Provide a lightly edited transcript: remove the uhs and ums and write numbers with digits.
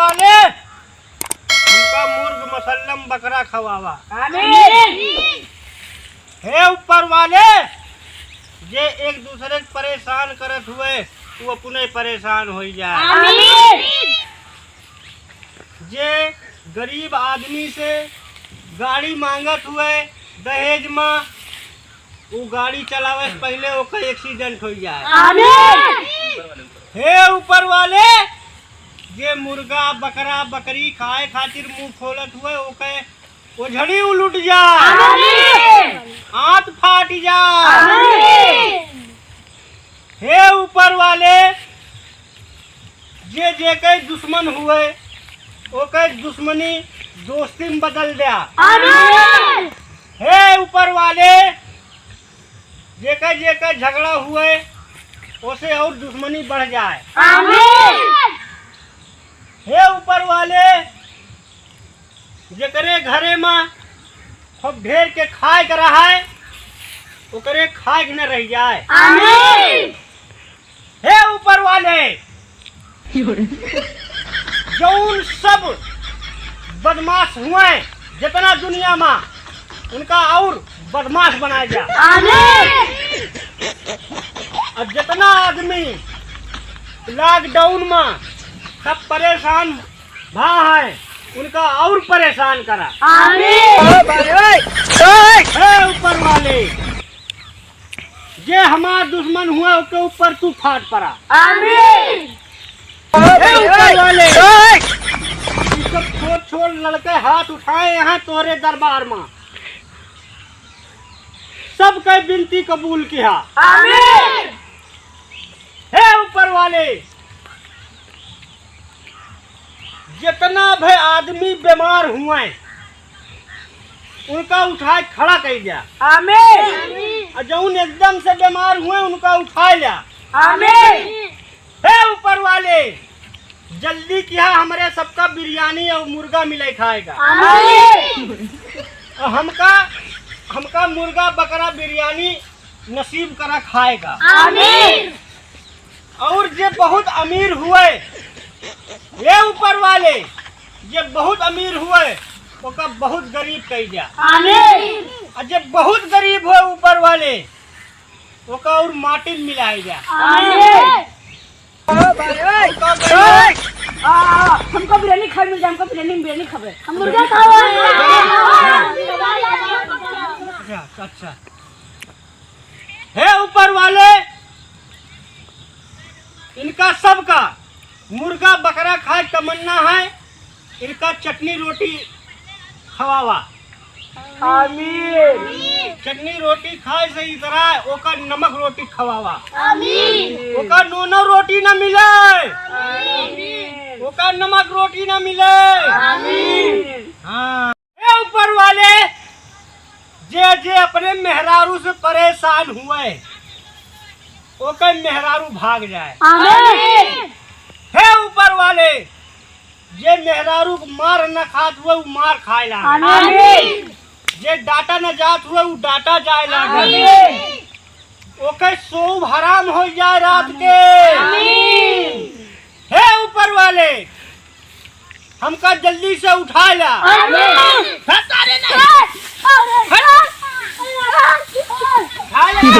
वाले हमका मुर्ग मसल्लम बकरा खवावा। आमीन। हे ऊपर वाले जे एक दूसरे के परेशान करत हुए वो अपने परेशान हो जाए। आमीन। जे गरीब आदमी से गाड़ी मांगत हुए दहेज में वो गाड़ी चलावे से पहले ओकर एक्सीडेंट हो जाए। आमीन। हे ऊपर वाले जे मुर्गा बकरा बकरी खाए खातिर मुंह खोलत हुए ओके ओझड़ी उलट जाए। आमीन। हाथ फाट जाए। आमीन। हे ऊपर वाले जे जे के दुश्मन हुए ओके दुश्मनी दोस्ती में बदल दिया। आमीन। हे ऊपर वाले जेका झगड़ा हुए उसे और दुश्मनी बढ़ जाए। आमीन। हे ऊपर वाले जेकरे घरे में खूब ढेर के खाए के रहा है ओकरे खाए के न रह जाए। आमीन। हे ऊपर वाले जौन सब बदमाश हुए जितना दुनिया में उनका और बदमाश बनाया जाए। आमीन। और जितना आदमी लॉकडाउन में सब परेशान भा है उनका और परेशान करा। आमीन। हे ऊपर वाले जे हमारा दुश्मन हुआ उसके ऊपर तू फाट पड़ा। आमीन। हे ऊपर वाले सब छोट छोट लड़के हाथ उठाए यहाँ तोरे दरबार में सबके विनती कबूल किया। आमीन। हे ऊपर वाले जितना भी आदमी बीमार हुए उनका उठाए खड़ा कर दिया। आमीन। और जौन एकदम से बीमार हुए उनका उठा लिया। आमीन। हे ऊपर वाले जल्दी किया हमारे सबका बिरयानी और मुर्गा मिले खाएगा। आमीन। और हमका मुर्गा बकरा बिरयानी नसीब करा खाएगा। आमीन। और जे बहुत अमीर हुए ये ऊपर वाले जे बहुत अमीर हुए ओका बहुत गरीब कह दिया। आमीन। और जे बहुत गरीब हुए ऊपर वाले ओका और माटी में मिलाई जा। आमीन। हमको बिरयानी खाए मिल जाए, हमको बिरयानी खावे, हम मुर्गा अच्छा है ऊपर वाले इनका सबका मुर्गा बकरा खाए तमन्ना है इनका चटनी रोटी खवावा। आमीन। चटनी रोटी खाए से इधर ओका नमक रोटी खवावा। आमीन। ओका नूनो रोटी न मिले। आमीन। ओका नमक रोटी न मिले। आमीन। हाँ ये ऊपर वाले जे जे अपने मेहरारू से परेशान हुए ओके मेहरारू भाग जाए। आमीन। हे ऊपर वाले जे मेहरारू को मार न खात हुए वो मार खाए ला। आमीन। जे डाटा न जात हुए वो डाटा जाए ला। आमीन। ओके सोव हराम हो जाए रात के। आमीन। हे ऊपर वाले हमका जल्दी से उठा ला। आमीन। सारे ना आमीन। उठा ला।